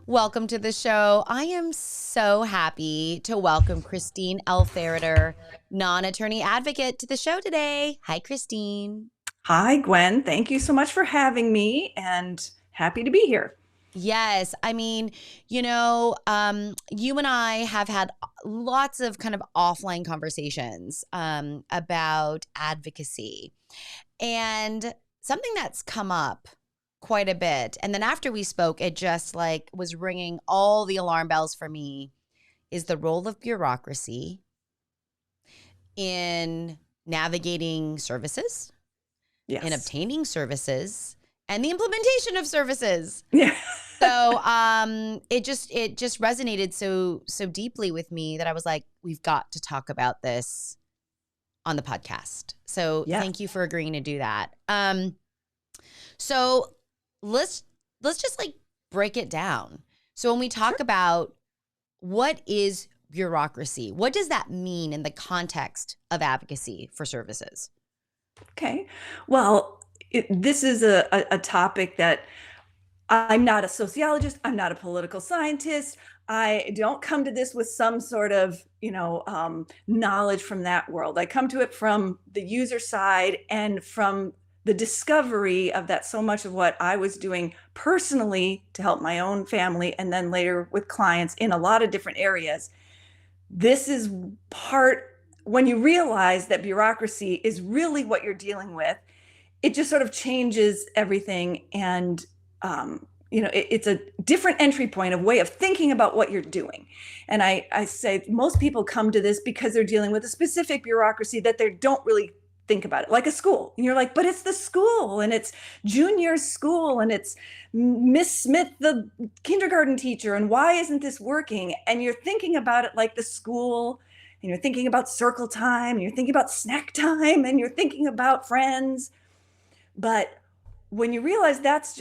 Welcome to the show. I am so happy to welcome Christine Ferriter, non-attorney advocate, to the show today. Hi, Christine. Hi, Gwen. Thank you so much for having me and happy to be here. Yes, I mean, you and I have had lots of kind of offline conversations about advocacy, and something that's come up quite a bit. And then after we spoke, it just like was ringing all the alarm bells for me is the role of bureaucracy in navigating services, in Yes. obtaining services, and the implementation of services. Yeah. So it just resonated so deeply with me that I was like, we've got to talk about this on the podcast. So Yes. thank you for agreeing to do that. So let's just like break it down. So when we talk about what is bureaucracy, what does that mean in the context of advocacy for services? Okay. Well, this is a topic that I'm not a sociologist. I'm not a political scientist. I don't come to this with some sort of, knowledge from that world. I come to it from the user side and from the discovery of that so much of what I was doing personally to help my own family and then later with clients in a lot of different areas. This is part when you realize that bureaucracy is really what you're dealing with, it just sort of changes everything. And, it's a different entry point, a way of thinking about what you're doing. And I say most people come to this because they're dealing with a specific bureaucracy that they don't really think about it, like a school. And you're like, but it's the school and it's junior school and it's Miss Smith, the kindergarten teacher. And why isn't this working? And you're thinking about it like the school, and you're thinking about circle time, and you're thinking about snack time, and you're thinking about friends. But when you realize that's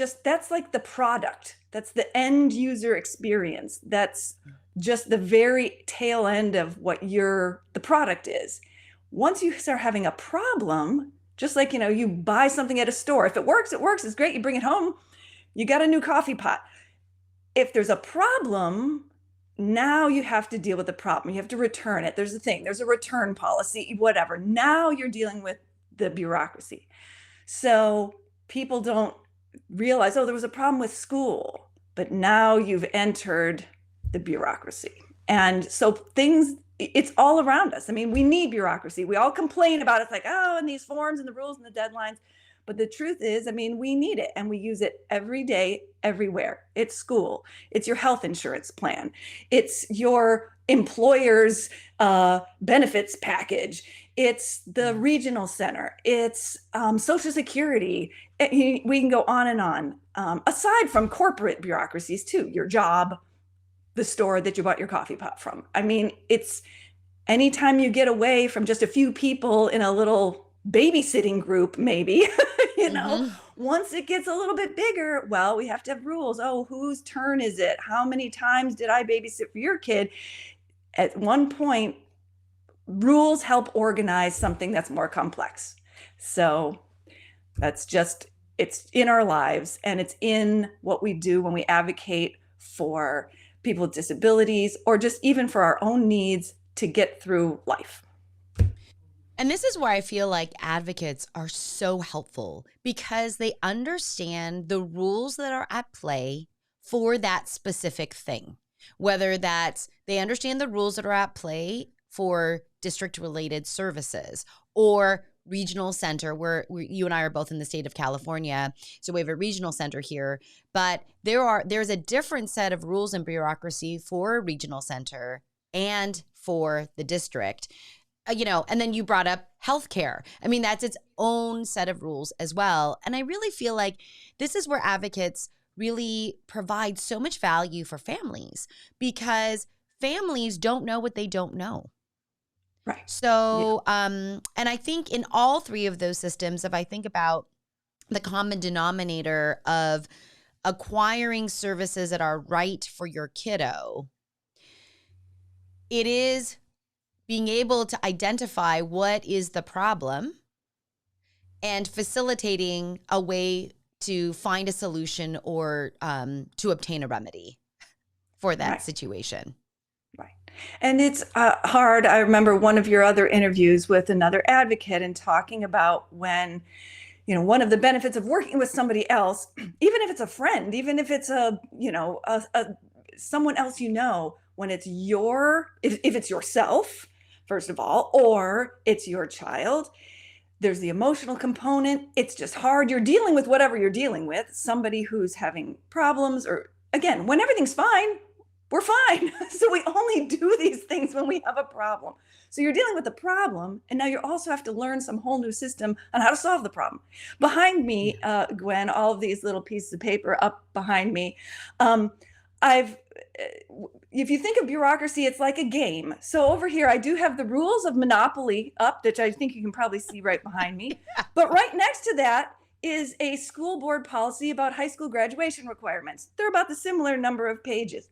like the product, that's the end user experience, that's just the very tail end of what the product is. Once you start having a problem, just like, you buy something at a store, if it works, it's great. You bring it home, you got a new coffee pot. If there's a problem, now you have to deal with the problem. You have to return it. There's a return policy, whatever. Now you're dealing with the bureaucracy. So people don't realize, oh, there was a problem with school, but now you've entered the bureaucracy. And so it's all around us. I mean, we need bureaucracy. We all complain about it. It's like, oh, and these forms and the rules and the deadlines. But the truth is, I mean, we need it and we use it every day, everywhere. It's school. It's your health insurance plan. It's your employer's benefits package. It's the regional center. It's Social Security. We can go on and on. Aside from corporate bureaucracies too, your job, the store that you bought your coffee pot from. I mean, it's anytime you get away from just a few people in a little babysitting group, maybe, once it gets a little bit bigger, well, we have to have rules. Oh, whose turn is it? How many times did I babysit for your kid? At one point, rules help organize something that's more complex. So it's in our lives, and it's in what we do when we advocate for people with disabilities or just even for our own needs to get through life. And this is where I feel like advocates are so helpful because they understand the rules that are at play for that specific thing, whether that's they understand the rules that are at play for district-related services or regional center, where you and I are both in the state of California. So we have a regional center here, but there's a different set of rules and bureaucracy for a regional center and for the district. And then you brought up healthcare. I mean, that's its own set of rules as well. And I really feel like this is where advocates really provide so much value for families because families don't know what they don't know. Right. So, and I think in all three of those systems, if I think about the common denominator of acquiring services that are right for your kiddo, it is being able to identify what is the problem and facilitating a way to find a solution or to obtain a remedy. for that Right. situation. Right. And it's hard. I remember one of your other interviews with another advocate and talking about when, one of the benefits of working with somebody else, even if it's a friend, even if it's someone else, when it's if it's yourself, first of all, or it's your child, there's the emotional component. It's just hard. You're dealing with whatever you're dealing with, somebody who's having problems, or again, when everything's fine, we're fine. So we only do these things when we have a problem. So you're dealing with the problem, and now you also have to learn some whole new system on how to solve the problem. Behind me, Gwen, all of these little pieces of paper up behind me, if you think of bureaucracy, it's like a game. So over here, I do have the rules of Monopoly up, which I think you can probably see right behind me. But right next to that is a school board policy about high school graduation requirements. They're about the similar number of pages.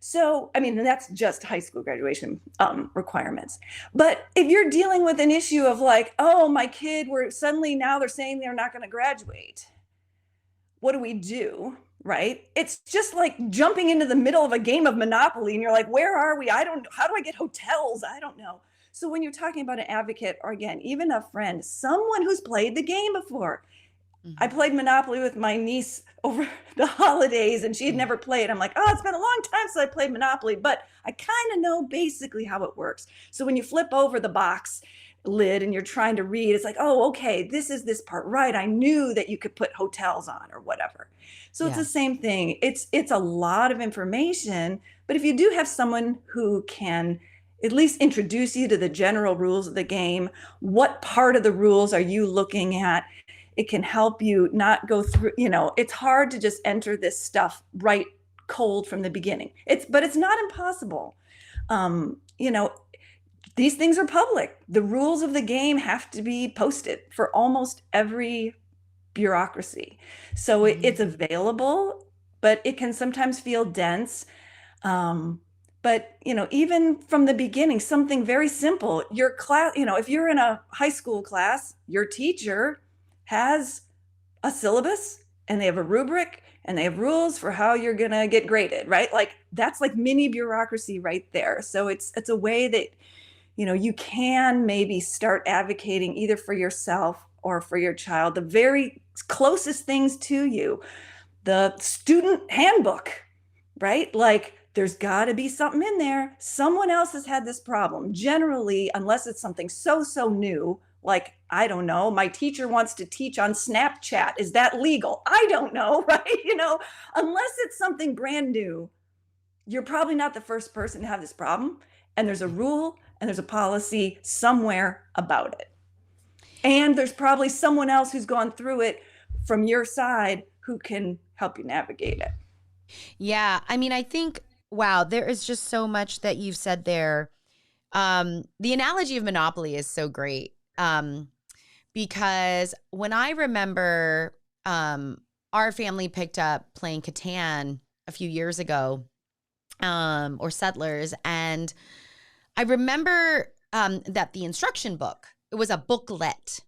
So, that's just high school graduation requirements. But if you're dealing with an issue of like, oh, my kid, now they're saying they're not going to graduate. What do we do? Right? It's just like jumping into the middle of a game of Monopoly and you're like, where are we? How do I get hotels? I don't know. So when you're talking about an advocate, or again, even a friend, someone who's played the game before. I played Monopoly with my niece over the holidays and she had never played. I'm like, oh, it's been a long time since I played Monopoly, but I kind of know basically how it works. So when you flip over the box lid and you're trying to read, it's like, oh, okay, this is this part, right? I knew that you could put hotels on or whatever. So it's the same thing. It's a lot of information, but if you do have someone who can at least introduce you to the general rules of the game, what part of the rules are you looking at? It can help you not go through, it's hard to just enter this stuff right cold from the beginning. But it's not impossible. These things are public. The rules of the game have to be posted for almost every bureaucracy. So it's available, but it can sometimes feel dense. But, even from the beginning, something very simple, your class, if you're in a high school class, your teacher has a syllabus and they have a rubric and they have rules for how you're going to get graded, right? Like that's like mini bureaucracy right there. So it's a way that, you can maybe start advocating either for yourself or for your child, the very closest things to you, the student handbook, right? Like there's got to be something in there. Someone else has had this problem. Generally, unless it's something so new, like, I don't know, my teacher wants to teach on Snapchat. Is that legal? I don't know, right? Unless it's something brand new, you're probably not the first person to have this problem. And there's a rule and there's a policy somewhere about it. And there's probably someone else who's gone through it from your side who can help you navigate it. Yeah. I think, wow, there is just so much that you've said there. The analogy of Monopoly is so great. Because when I remember our family picked up playing Catan a few years ago, or Settlers, and I remember that the instruction book, it was a booklet.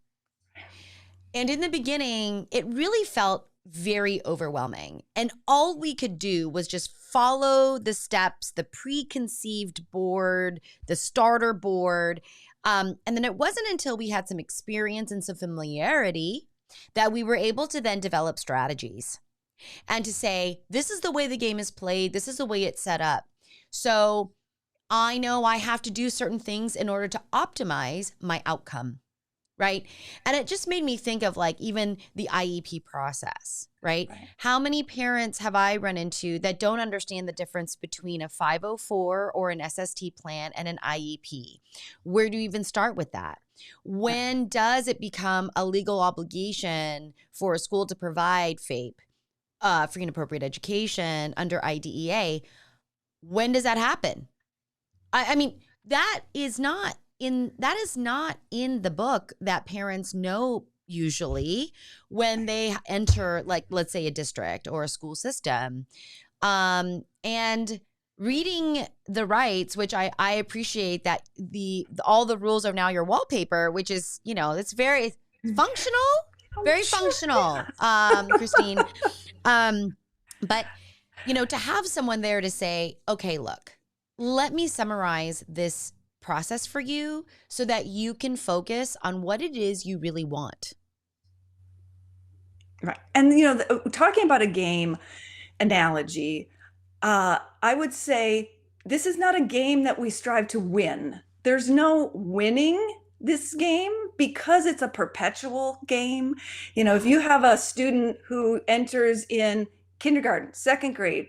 And in the beginning, it really felt very overwhelming. And all we could do was just follow the steps, the preconceived board, the starter board. And then it wasn't until we had some experience and some familiarity that we were able to then develop strategies and to say, this is the way the game is played. This is the way it's set up. So I know I have to do certain things in order to optimize my outcome, right? And it just made me think of like even the IEP process, right? How many parents have I run into that don't understand the difference between a 504 or an SST plan and an IEP? Where do you even start with that? When does it become a legal obligation for a school to provide FAPE, free and appropriate education under IDEA? When does that happen? I mean, that is not in the book that parents know usually when they enter, like, let's say a district or a school system. And reading the rights, which I appreciate that all the rules are now your wallpaper, which is, it's very functional, very functional, Christine. But To have someone there to say, okay, look, let me summarize this process for you so that you can focus on what it is you really want. Right. And, talking about a game analogy, I would say this is not a game that we strive to win. There's no winning this game because it's a perpetual game. If you have a student who enters in kindergarten, second grade,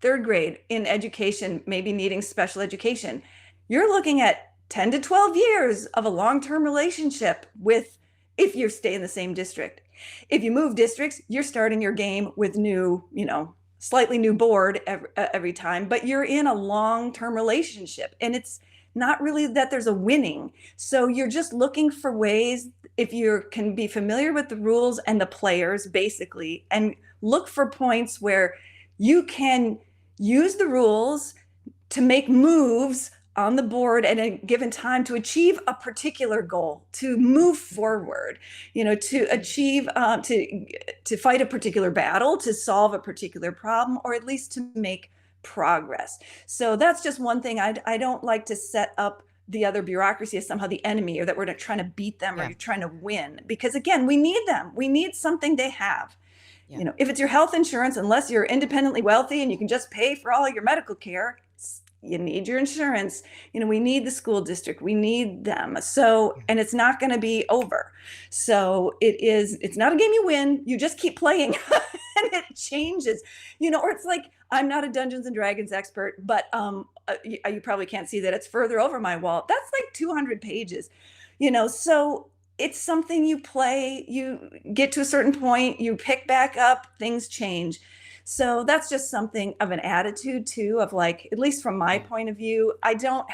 third grade in education, maybe needing special education, you're looking at 10 to 12 years of a long-term relationship with, if you stay in the same district. If you move districts, you're starting your game with new, slightly new board every time, but you're in a long-term relationship, and it's not really that there's a winning. So you're just looking for ways, if you can be familiar with the rules and the players basically, and look for points where you can use the rules to make moves on the board at a given time to achieve a particular goal, to move forward, to achieve, to fight a particular battle, to solve a particular problem, or at least to make progress. So that's just one thing. I don't like to set up the other bureaucracy as somehow the enemy, or that we're trying to beat them, or you're trying to win, because again, we need them. We need something they have. If it's your health insurance, unless you're independently wealthy and you can just pay for all your medical care, you need your insurance. We need the school district. We need them. So, and it's not going to be over. So it's not a game you win. You just keep playing and it changes, or it's like, I'm not a Dungeons and Dragons expert, but you probably can't see that it's further over my wall. That's like 200 pages, so it's something you play, you get to a certain point, you pick back up, things change. So that's just something of an attitude too, of like, at least from my point of view, I don't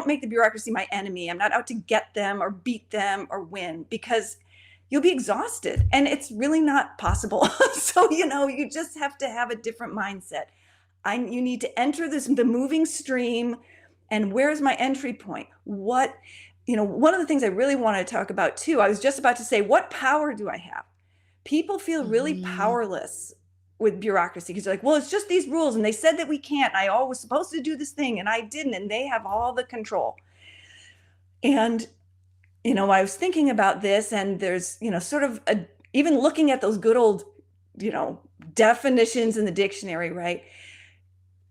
make the bureaucracy my enemy. I'm not out to get them or beat them or win, because you'll be exhausted and it's really not possible. So, you just have to have a different mindset. You need to enter the moving stream. And where's my entry point? One of the things I really want to talk about too, I was just about to say, what power do I have? People feel really powerless with bureaucracy, because they're like, well, it's just these rules and they said that we can't. I was supposed to do this thing and I didn't, and they have all the control. And, I was thinking about this, and there's, sort of even looking at those good old, definitions in the dictionary, right?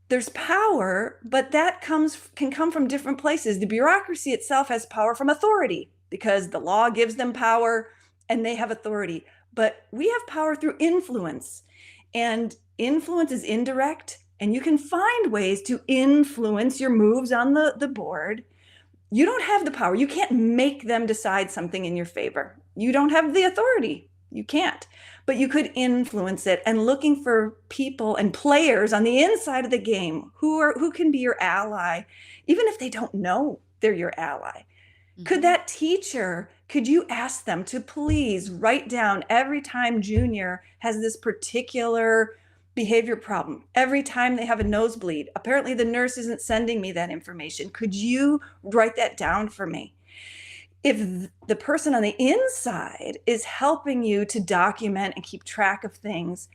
There's power, but that can come from different places. The bureaucracy itself has power from authority, because the law gives them power and they have authority. But we have power through influence, and influence is indirect, and you can find ways to influence your moves on the board. You don't have the power. You can't make them decide something in your favor. You don't have the authority. You can't. But you could influence it, and looking for people and players on the inside of the game who can be your ally, even if they don't know they're your ally. Could that teacher, could you ask them to please write down every time Junior has this particular behavior problem, every time they have a nosebleed? Apparently the nurse isn't sending me that information. Could you write that down for me? If the person on the inside is helping you to document and keep track of things,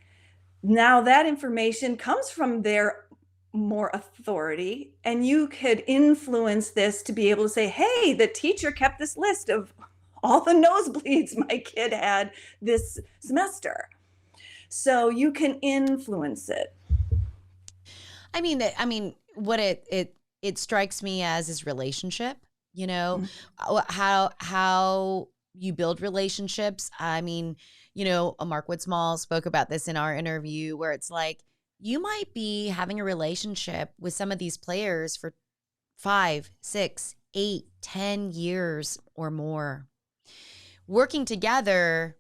now that information comes from their more authority, and you could influence this to be able to say, hey, the teacher kept this list of all the nosebleeds my kid had this semester. So you can influence it. I mean, what it strikes me as is relationship, how you build relationships. I mean, Mark Woodsmall spoke about this in our interview, where it's like, you might be having a relationship with some of these players for 5, 6, 8, 10 years or more. Working together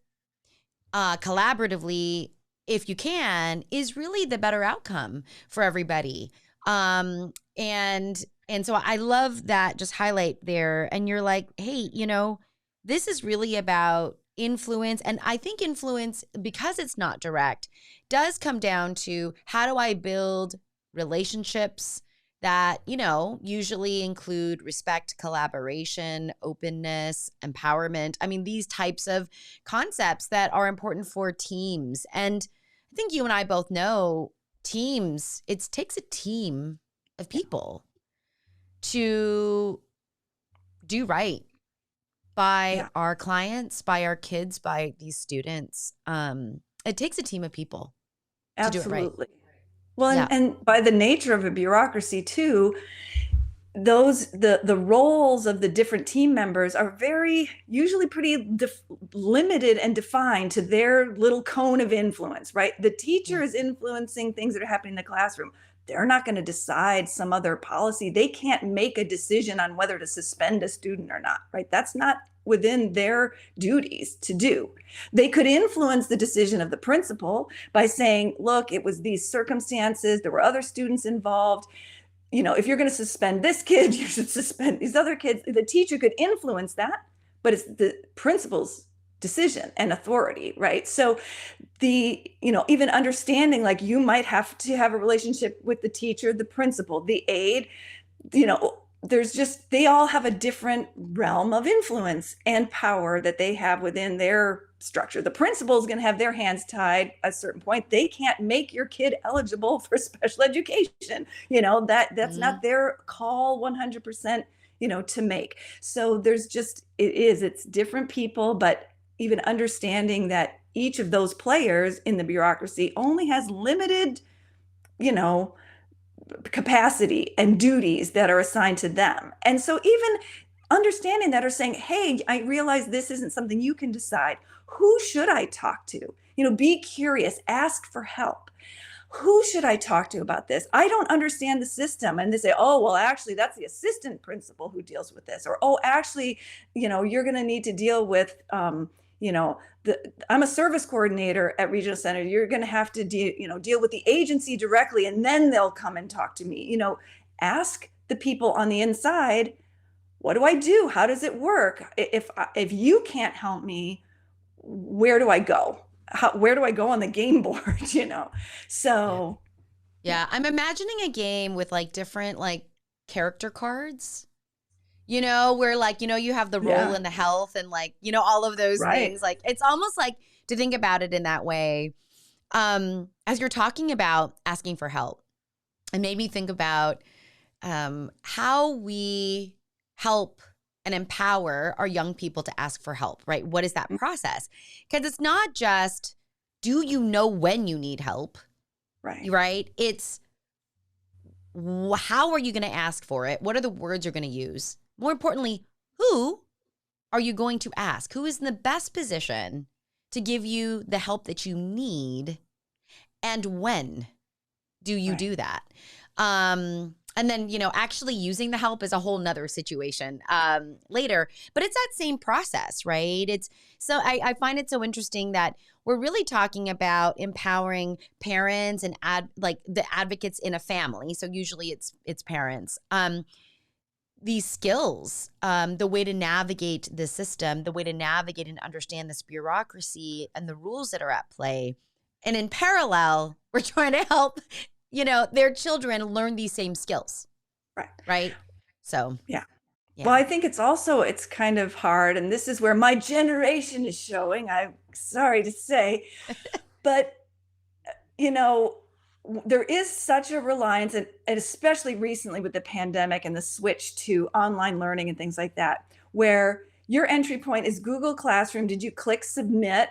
collaboratively, if you can, is really the better outcome for everybody. And so I love that, just highlight there. And you're like, hey, this is really about influence. And I think influence, because it's not direct, does come down to, how do I build relationships that, usually include respect, collaboration, openness, empowerment. I mean, these types of concepts that are important for teams. And I think you and I both know teams, it takes a team of people to do right by Yeah, our clients, by our kids, by these students. It takes a team of people to do it right. absolutely. Well, Yeah. and by the nature of a bureaucracy too, the roles of the different team members are very usually pretty limited and defined to their little cone of influence, right? The teacher Yeah. is influencing things that are happening in the classroom. They're not going to decide some other policy. They can't make a decision on whether to suspend a student or not, right? That's not within their duties to do. They could influence the decision of the principal by saying, look, it was these circumstances, there were other students involved, if you're going to suspend this kid, you should suspend these other kids. The teacher could influence that, but it's the principal's decision and authority, right? So even understanding, like, you might have to have a relationship with the teacher, the principal, the aide, they all have a different realm of influence and power that they have within their structure. The principal is going to have their hands tied at a certain point. They can't make your kid eligible for special education. That's Mhm. not their call 100%, to make. So it's different people, but even understanding that each of those players in the bureaucracy only has limited, you know, capacity and duties that are assigned to them. And so even understanding that, or saying, hey, I realize this isn't something you can decide. Who should I talk to? Be curious, ask for help. Who should I talk to about this? I don't understand the system. And they say, oh, well, actually, that's the assistant principal who deals with this. Or, oh, actually, you're going to need to deal with, I'm a service coordinator at Regional Center. You're going to have to deal with the agency directly, and then they'll come and talk to me. Ask the people on the inside, what do I do? How does it work? If you can't help me, where do I go? Where do I go on the game board? Yeah. So yeah, Yeah. I'm imagining a game with like different like character cards, where like, you have the role yeah, and the health and like, all of those right. things. Like it's almost like to think about it in that way. As you're talking about asking for help, it made me think about how we help and empower our young people to ask for help, right? What is that process? Because it's not just, do you know when you need help, Right. right? It's how are you going to ask for it? What are the words you're going to use? More importantly, who are you going to ask? Who is in the best position to give you the help that you need? And when do you Right. do that? And then, actually using the help is a whole nother situation later. But it's that same process, right? I find it so interesting that we're really talking about empowering parents and like the advocates in a family. So usually it's parents. These skills, the way to navigate the system, the way to navigate and understand this bureaucracy and the rules that are at play. And in parallel, we're trying to help, their children learn these same skills, Right. right? So, Yeah. Well, yeah. I think it's kind of hard, and this is where my generation is showing. I'm sorry to say, but you know, there is such a reliance, and especially recently with the pandemic and the switch to online learning and things like that, where your entry point is Google Classroom. Did you click submit?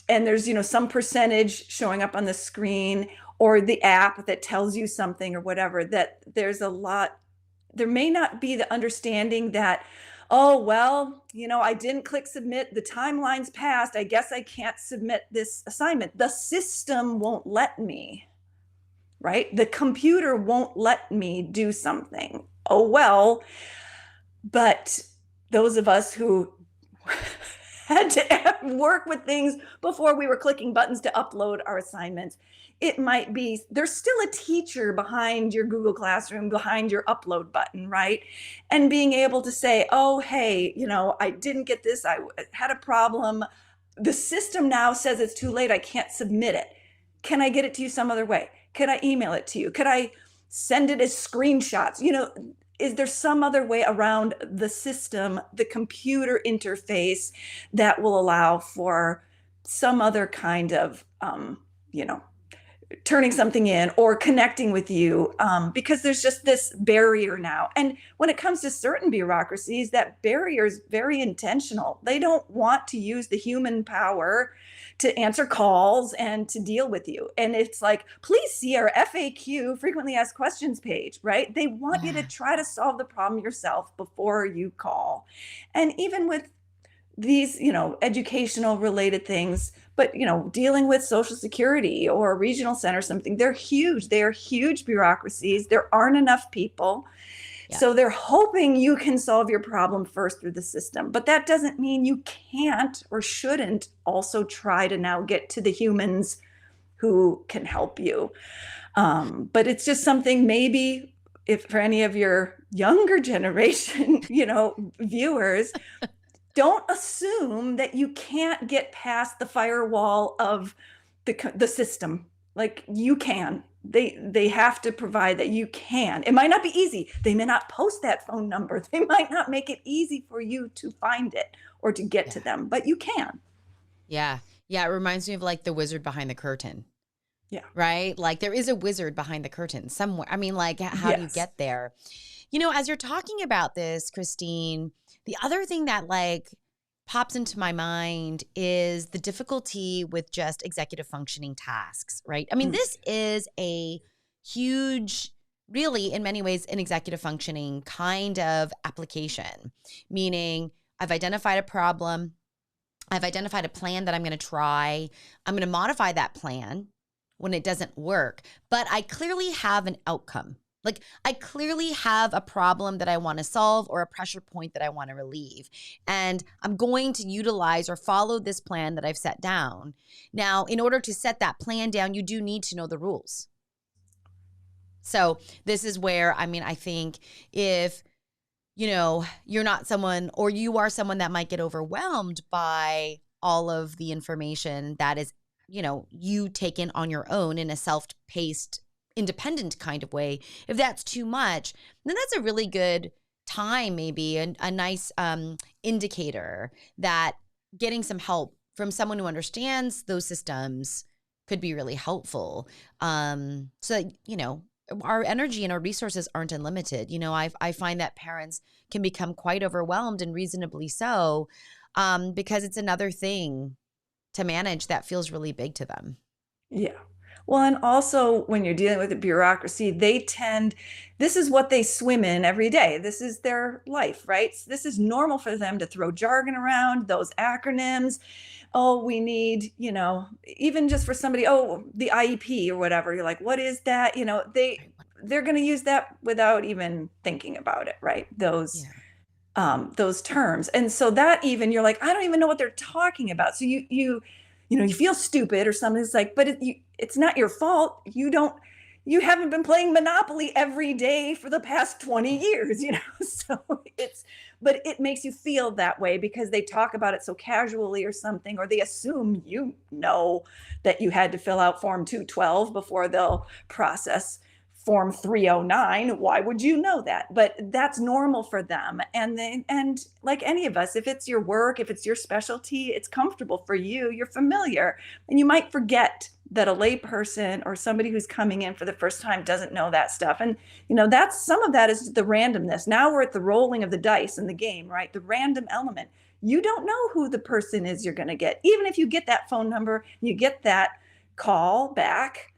And there's, some percentage showing up on the screen, or the app that tells you something or whatever, that there may not be the understanding that, oh, well, I didn't click submit, the timeline's passed, I guess I can't submit this assignment. The system won't let me, right? The computer won't let me do something. Oh, well, but those of us who had to work with things before we were clicking buttons to upload our assignments, it might be there's still a teacher behind your Google Classroom, behind your upload button, right? And being able to say, oh, hey, I didn't get this, I had a problem, the system now says it's too late, I can't submit it. Can I get it to you some other way? Could I email it to you? Could I send it as screenshots? Is there some other way around the system, the computer interface, that will allow for some other kind of, turning something in or connecting with you, because there's just this barrier now. And when it comes to certain bureaucracies, that barrier is very intentional. They don't want to use the human power to answer calls and to deal with you. And it's like, please see our FAQ, frequently asked questions page, right? They want you to try to solve the problem yourself before you call. And even with these, educational related things, but, dealing with Social Security or a regional center, something, they're huge. They are huge bureaucracies. There aren't enough people. Yeah. So they're hoping you can solve your problem first through the system. But that doesn't mean you can't or shouldn't also try to now get to the humans who can help you. But it's just something, maybe if for any of your younger generation, viewers, don't assume that you can't get past the firewall of the system. Like, you can. They have to provide that you can. It might not be easy. They may not post that phone number. They might not make it easy for you to find it or to get to them, but you can. Yeah. Yeah. It reminds me of like the wizard behind the curtain. Yeah. Right? Like there is a wizard behind the curtain somewhere. I mean, like, how do you get there? As you're talking about this, Christine, the other thing that like pops into my mind is the difficulty with just executive functioning tasks, right? I mean, this is a huge, really, in many ways, an executive functioning kind of application, meaning I've identified a problem. I've identified a plan that I'm going to try. I'm going to modify that plan when it doesn't work, but I clearly have an outcome. Like, I clearly have a problem that I want to solve or a pressure point that I want to relieve. And I'm going to utilize or follow this plan that I've set down. Now, in order to set that plan down, you do need to know the rules. So this is where, I think if, you're not someone, or you are someone that might get overwhelmed by all of the information that is, you taken on your own in a self-paced, independent kind of way. If that's too much, then that's a really good time, maybe a nice indicator that getting some help from someone who understands those systems could be really helpful. So, our energy and our resources aren't unlimited. I find that parents can become quite overwhelmed, and reasonably so, because it's another thing to manage that feels really big to them. Yeah. Well, and also when you're dealing with a bureaucracy, this is what they swim in every day. This is their life, right? So this is normal for them to throw jargon around, those acronyms. Oh, we need, even just for somebody, the IEP or whatever. You're like, what is that? They're going to use that without even thinking about it, right? Those terms. And so that even, you're like, I don't even know what they're talking about. So you feel stupid or something. It's like, but it's not your fault. You haven't been playing Monopoly every day for the past 20 years, so but it makes you feel that way because they talk about it so casually or something, or they assume that you had to fill out Form 212 before they'll process Form 309. Why would you know that? But that's normal for them. And like any of us, if it's your work, if it's your specialty, it's comfortable for you, you're familiar, and you might forget that a lay person or somebody who's coming in for the first time doesn't know that stuff. And, that's some of that is the randomness. Now we're at the rolling of the dice in the game, right? The random element. You don't know who the person is you're going to get. Even if you get that phone number, you get that call back.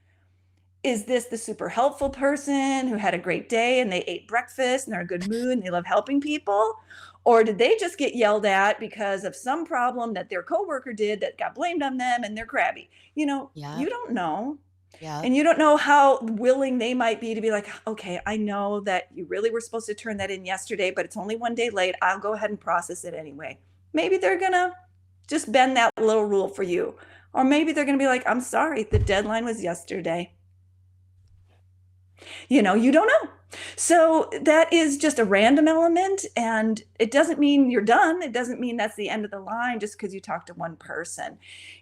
Is this the super helpful person who had a great day and they ate breakfast and they're in a good mood and they love helping people? Or did they just get yelled at because of some problem that their coworker did that got blamed on them and they're crabby? You don't know. Yeah. And you don't know how willing they might be to be like, okay, I know that you really were supposed to turn that in yesterday, but it's only one day late. I'll go ahead and process it anyway. Maybe they're going to just bend that little rule for you. Or maybe they're going to be like, I'm sorry, the deadline was yesterday. You don't know. So that is just a random element, and it doesn't mean you're done. It doesn't mean that's the end of the line just because you talk to one person.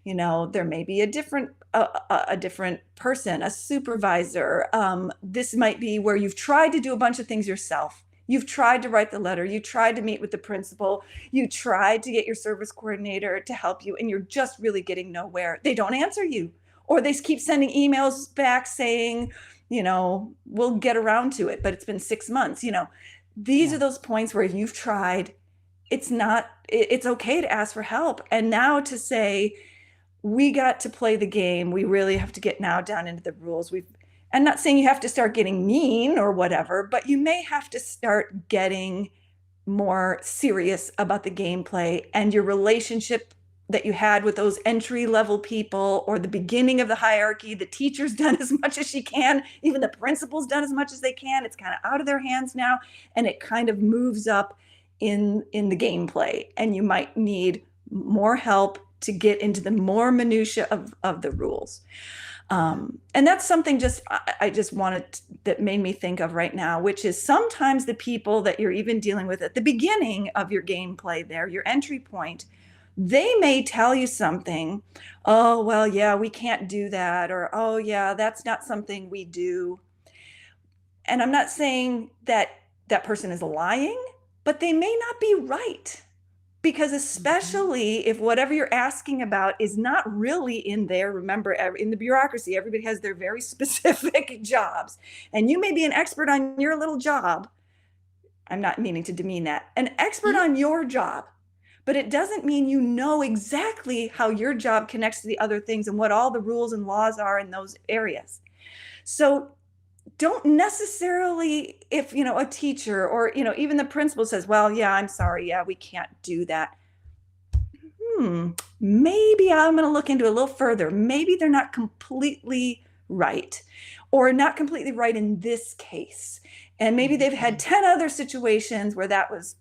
There may be a different person, a supervisor. This might be where you've tried to do a bunch of things yourself. You've tried to write the letter. You tried to meet with the principal. You tried to get your service coordinator to help you, and you're just really getting nowhere. They don't answer you. or they keep sending emails back saying, we'll get around to it, but it's been 6 months. These are those points where you've tried, it's okay to ask for help. And now to say, we got to play the game, we really have to get now down into the rules. I'm not saying you have to start getting mean or whatever, but you may have to start getting more serious about the gameplay and your relationship that you had with those entry level people, or the beginning of the hierarchy. The teacher's done as much as she can, even the principal's done as much as they can. It's kind of out of their hands now, and it kind of moves up in the gameplay, and you might need more help to get into the more minutia of the rules. And that's something I just wanted that made me think of right now, which is sometimes the people that you're even dealing with at the beginning of your gameplay there, your entry point, they may tell you something, oh, well, yeah, we can't do that, or, oh, yeah, that's not something we do. And I'm not saying that that person is lying, but they may not be right. Because especially if whatever you're asking about is not really in there, remember, in the bureaucracy, everybody has their very specific jobs. And you may be an expert on your little job. I'm not meaning to demean that. An expert on your job. But it doesn't mean you know exactly how your job connects to the other things and what all the rules and laws are in those areas. So don't necessarily, if a teacher or even the principal says, well, yeah, I'm sorry, yeah, we can't do that, maybe I'm going to look into it a little further. Maybe they're not completely right, or not completely right in this case, and maybe they've had 10 other situations where that was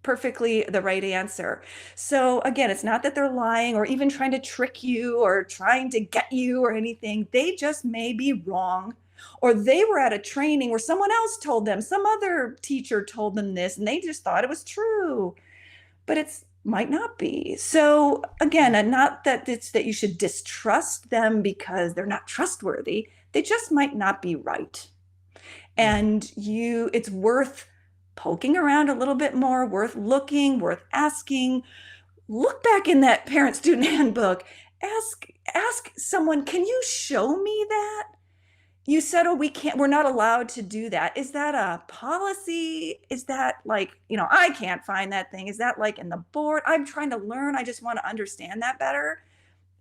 perfectly the right answer. So again, it's not that they're lying or even trying to trick you or trying to get you or anything. They just may be wrong, or they were at a training where someone else told them, some other teacher told them this, and they just thought it was true, but it might not be. So again, and not that it's that you should distrust them because they're not trustworthy. They just might not be right. And it's worth poking around a little bit more, worth looking, worth asking. Look back in that parent-student handbook. Ask someone, can you show me that? You said, oh, we're not allowed to do that. Is that a policy? Is that like, I can't find that thing. Is that like in the board? I'm trying to learn. I just want to understand that better.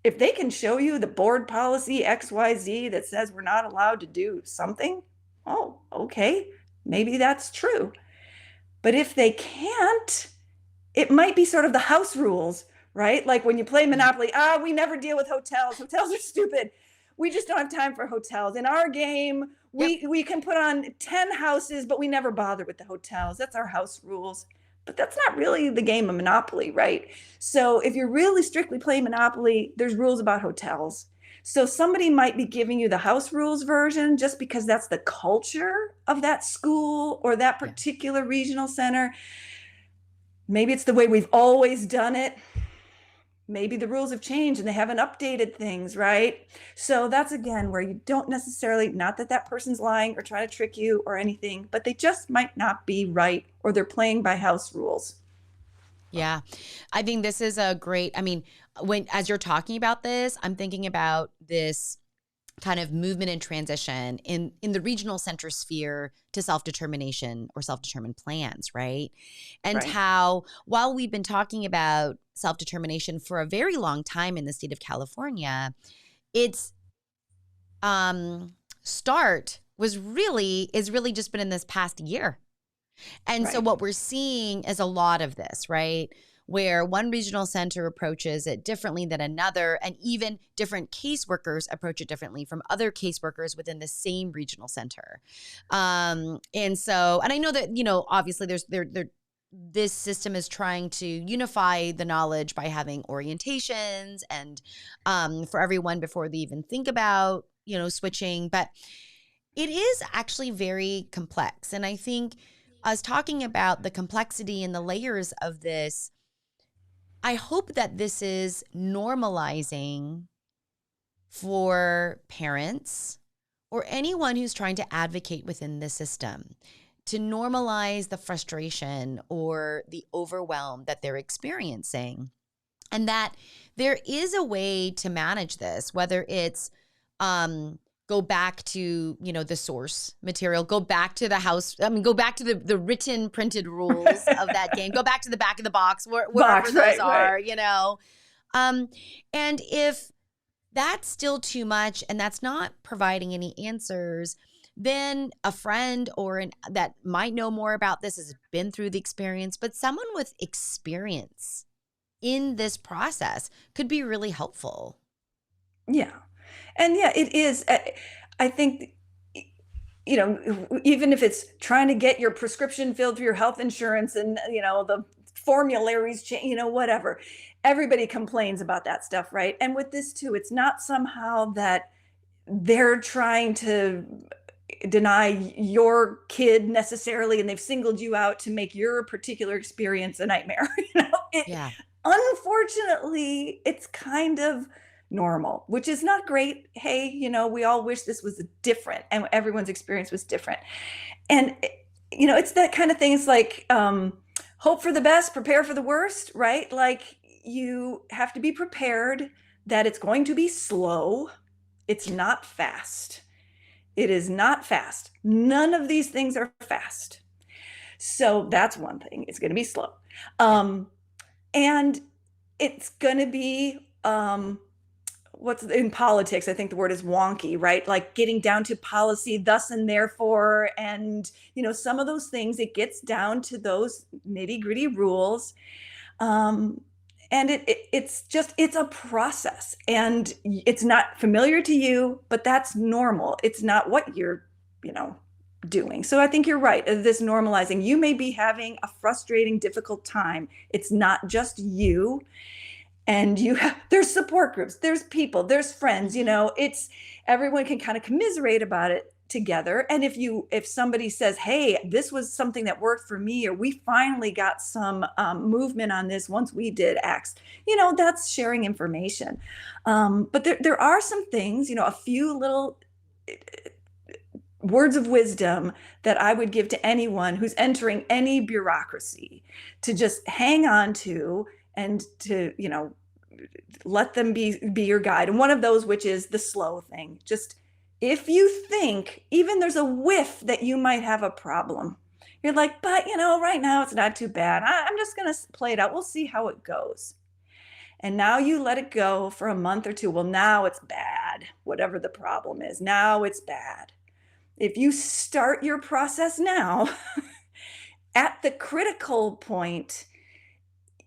If they can show you the board policy XYZ that says we're not allowed to do something, oh, okay, maybe that's true. But if they can't, it might be sort of the house rules, right? Like when you play Monopoly, we never deal with hotels. Hotels are stupid. We just don't have time for hotels. In our game, we can put on 10 houses, but we never bother with the hotels. That's our house rules. But that's not really the game of Monopoly, right? So if you're really strictly playing Monopoly, there's rules about hotels. So somebody might be giving you the house rules version just because that's the culture of that school or that particular regional center. Maybe it's the way we've always done it. Maybe the rules have changed and they haven't updated things, right? So that's, again, where you don't necessarily, not that person's lying or trying to trick you or anything, but they just might not be right, or they're playing by house rules. Yeah. I think this is a great, as you're talking about this, I'm thinking about this kind of movement and transition in the regional center sphere to self-determination or self-determined plans, right? And how, while we've been talking about self-determination for a very long time in the state of California, its start is really just been in this past year. And so what we're seeing is a lot of this, right? Where one regional center approaches it differently than another, and even different caseworkers approach it differently from other caseworkers within the same regional center. And I know that, obviously this system is trying to unify the knowledge by having orientations and for everyone before they even think about, switching. But it is actually very complex. And I think us talking about the complexity and the layers of this, I hope that this is normalizing for parents or anyone who's trying to advocate within the system to normalize the frustration or the overwhelm that they're experiencing. And that there is a way to manage this, whether it's go back to, the source material, go back to the house. I mean, go back to the written, printed rules of that game, go back to the back of the box, wherever those are, and if that's still too much and that's not providing any answers, then a friend that might know more about this, has been through the experience, but someone with experience in this process could be really helpful. Yeah. And yeah, it is. I think, even if it's trying to get your prescription filled for your health insurance and, the formularies change, whatever, everybody complains about that stuff, right? And with this too, it's not somehow that they're trying to deny your kid necessarily, and they've singled you out to make your particular experience a nightmare. Yeah. Unfortunately, it's kind of normal, which is not great. Hey, we all wish this was different and everyone's experience was different. And, it's that kind of thing. It's like, hope for the best, prepare for the worst, right? Like, you have to be prepared that it's going to be slow. It's not fast. It is not fast. None of these things are fast. So that's one thing. It's going to be slow. And it's going to be, what's in politics, I think the word is wonky, right? Like getting down to policy, thus and therefore, and, some of those things, it gets down to those nitty gritty rules. And it's a process, and it's not familiar to you, but that's normal. It's not what you're, doing. So I think you're right. This normalizing, you may be having a frustrating, difficult time. It's not just you. And there's support groups, there's people, there's friends, it's everyone can kind of commiserate about it together. And if somebody says, hey, this was something that worked for me, or we finally got some movement on this once we did X, that's sharing information. But there are some things, a few little words of wisdom that I would give to anyone who's entering any bureaucracy to just hang on to, and to, let them be your guide. And one of those, which is the slow thing. Just, if you think even there's a whiff that you might have a problem, you're like, but right now it's not too bad. I'm just going to play it out. We'll see how it goes. And now you let it go for a month or two. Well, now it's bad. Whatever the problem is, now it's bad. If you start your process now, at the critical point,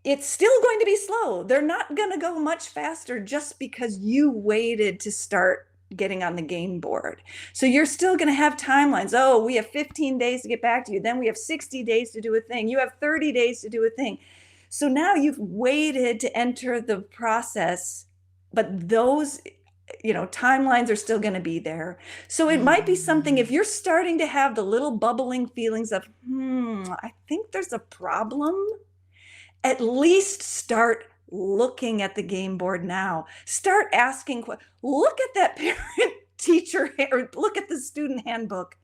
it's still going to be slow. They're not going to go much faster just because you waited to start getting on the game board. So you're still going to have timelines. Oh, we have 15 days to get back to you. Then we have 60 days to do a thing. You have 30 days to do a thing. So now you've waited to enter the process, but those timelines are still going to be there. So it might be something, if you're starting to have the little bubbling feelings of, I think there's a problem, at least start looking at the game board now. Start asking, look at that parent teacher, or look at the student handbook.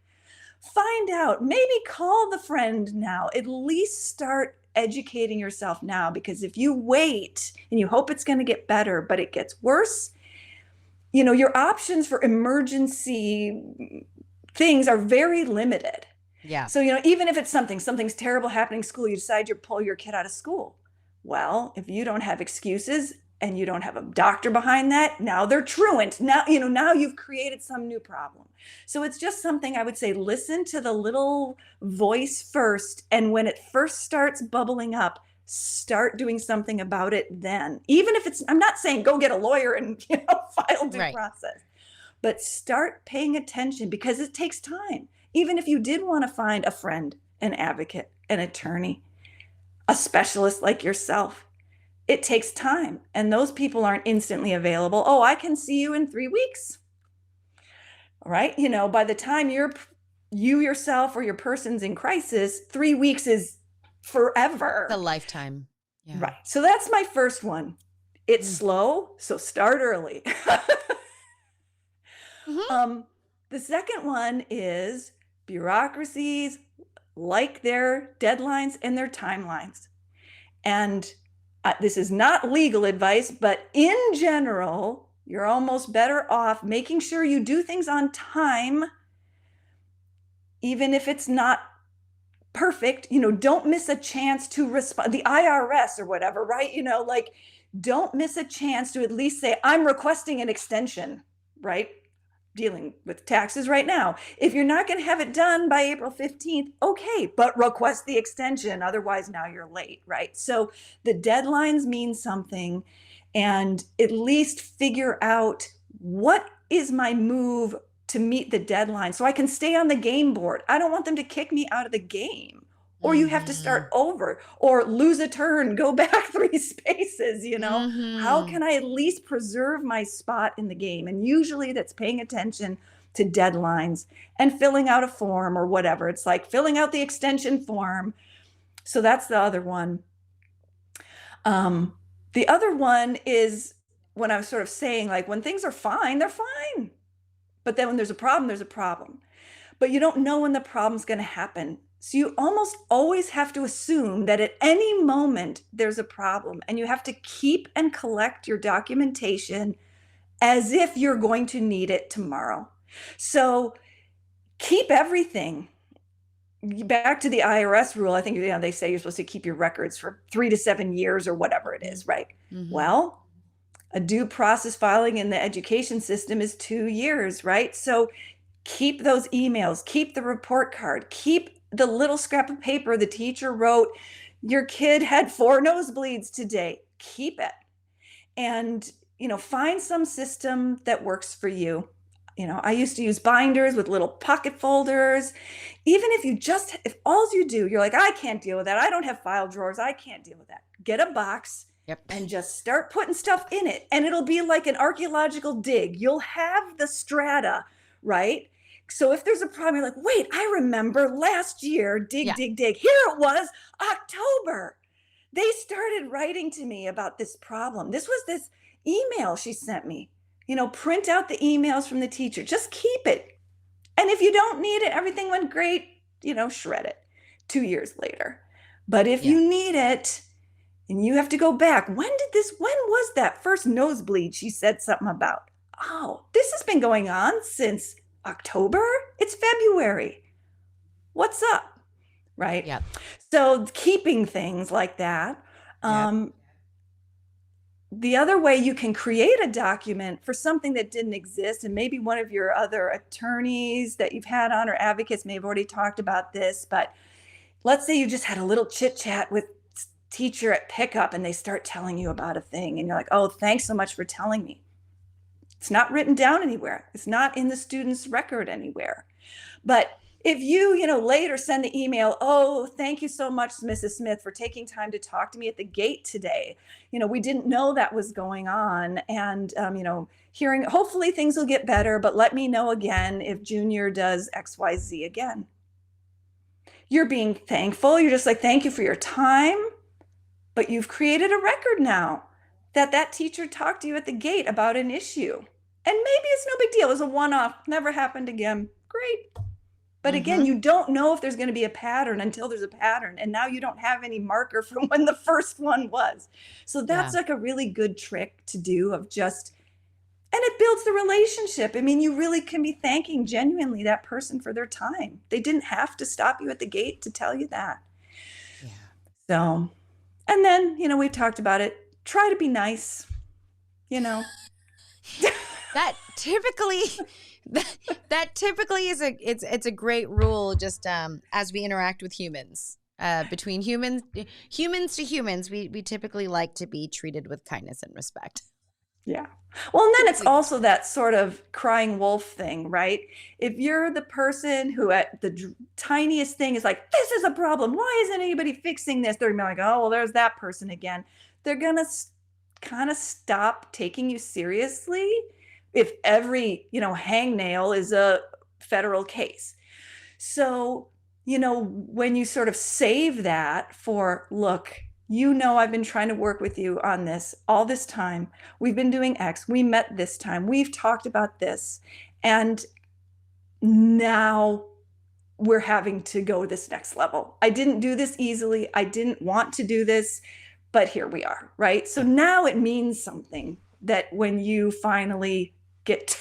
Find out, maybe call the friend now. At least start educating yourself now, because if you wait and you hope it's going to get better, but it gets worse, your options for emergency things are very limited. Yeah. So, even if it's something's terrible happening in school, you decide you pull your kid out of school. Well, if you don't have excuses and you don't have a doctor behind that, now they're truant. Now, now you've created some new problem. So it's just something I would say, listen to the little voice first. And when it first starts bubbling up, start doing something about it then. Even if I'm not saying go get a lawyer and, file due process, but start paying attention, because it takes time. Even if you did want to find a friend, an advocate, an attorney, a specialist like yourself, it takes time. And those people aren't instantly available. Oh, I can see you in 3 weeks. Right? By the time you yourself or your person's in crisis, 3 weeks is forever. It's a lifetime. Yeah. Right. So that's my first one. It's slow, so start early. The second one is bureaucracies like their deadlines and their timelines. And this is not legal advice, but in general, you're almost better off making sure you do things on time, even if it's not perfect. Don't miss a chance to respond. The IRS or whatever, right? Like, don't miss a chance to at least say, I'm requesting an extension, right? Dealing with taxes right now. If you're not going to have it done by April 15th, okay, but request the extension. Otherwise, now you're late, right? So the deadlines mean something, and at least figure out what is my move to meet the deadline so I can stay on the game board. I don't want them to kick me out of the game. Or you have to start over, or lose a turn, go back 3 spaces, How can I at least preserve my spot in the game? And usually that's paying attention to deadlines and filling out a form or whatever. It's like filling out the extension form. So that's the other one. The other one is when I was sort of saying, like, when things are fine, they're fine. But then when there's a problem, there's a problem. But you don't know when the problem's going to happen. So you almost always have to assume that at any moment there's a problem, and you have to keep and collect your documentation as if you're going to need it tomorrow. So keep everything. Back to the IRS rule, I think they say you're supposed to keep your records for 3 to 7 years or whatever it is, right? Well, a due process filing in the education system is 2 years, right? So keep those emails, keep the report card, keep the little scrap of paper the teacher wrote, your kid had 4 nosebleeds today. Keep it. And, find some system that works for you. I used to use binders with little pocket folders. Even if all you do, you're like, I can't deal with that. I don't have file drawers. I can't deal with that. Get a box. Yep. And just start putting stuff in it. And it'll be like an archaeological dig. You'll have the strata, right? So if there's a problem, you're like, wait, I remember last year, dig. Here it was, October. They started writing to me about this problem. This was this email she sent me. Print out the emails from the teacher. Just keep it. And if you don't need it, everything went great, shred it 2 years later. But if you need it, and you have to go back, when was that first nosebleed she said something about? Oh, this has been going on since October? It's February. What's up? Right? Yep. So keeping things like that. The other way you can create a document for something that didn't exist, and maybe one of your other attorneys that you've had on or advocates may have already talked about this, but let's say you just had a little chit chat with teacher at pickup and they start telling you about a thing and you're like, oh, thanks so much for telling me. It's not written down anywhere. It's not in the student's record anywhere. But if you, later send the email, oh, thank you so much, Mrs. Smith, for taking time to talk to me at the gate today. We didn't know that was going on. And, hopefully things will get better, but let me know again if Junior does XYZ again. You're being thankful. You're just like, thank you for your time. But you've created a record now that teacher talked to you at the gate about an issue. And maybe it's no big deal. It was a one-off, never happened again. Great. But again, you don't know if there's going to be a pattern until there's a pattern. And now you don't have any marker from when the first one was. So that's like a really good trick to do and it builds the relationship. I mean, you really can be thanking genuinely that person for their time. They didn't have to stop you at the gate to tell you that. Yeah. So, and then, we've talked about it. Try to be nice, That typically is it's a great rule just as we interact with humans. Between humans to humans, we typically like to be treated with kindness and respect. Yeah. Well, and then it's also that sort of crying wolf thing, right? If you're the person who at the tiniest thing is like, this is a problem. Why isn't anybody fixing this? They're gonna be like, oh, well, there's that person again. They're going to kind of stop taking you seriously if every, hangnail is a federal case. So, when you sort of save that for, look, I've been trying to work with you on this all this time. We've been doing X. We met this time. We've talked about this. And now we're having to go this next level. I didn't do this easily. I didn't want to do this. but here we are, right? So now it means something that when you finally get to,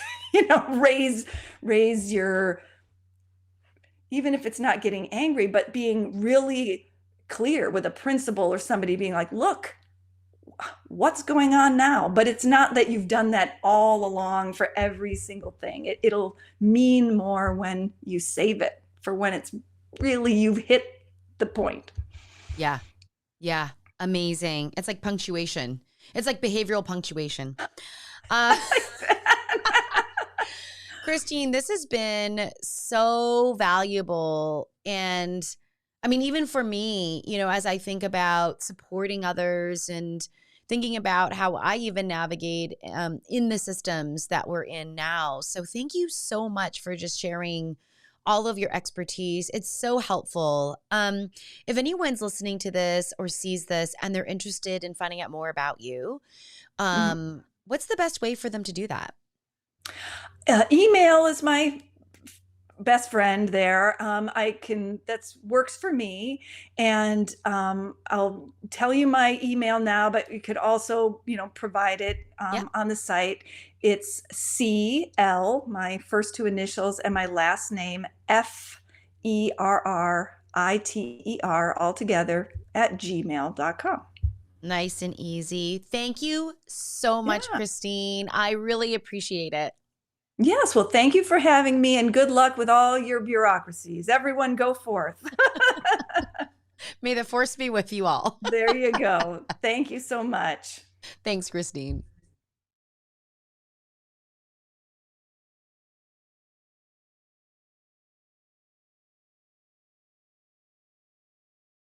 raise your, even if it's not getting angry, but being really clear with a principal or somebody being like, look, what's going on now? But it's not that you've done that all along for every single thing. It'll mean more when you save it for when it's really, you've hit the point. Yeah. Yeah. Amazing. It's like punctuation. It's like behavioral punctuation. Christine, this has been so valuable. And I mean, even for me, as I think about supporting others and thinking about how I even navigate in the systems that we're in now. So thank you so much for just sharing all of your expertise. It's so helpful. If anyone's listening to this or sees this and they're interested in finding out more about you, what's the best way for them to do that? Email is my best friend there. That's works for me. And I'll tell you my email now, but you could also, provide it on the site. It's CL, my first two initials, and my last name, FERRITER, all together at gmail.com. Nice and easy. Thank you so much, Christine. I really appreciate it. Yes. Well, thank you for having me, and good luck with all your bureaucracies. Everyone go forth. May the force be with you all. There you go. Thank you so much. Thanks, Christine.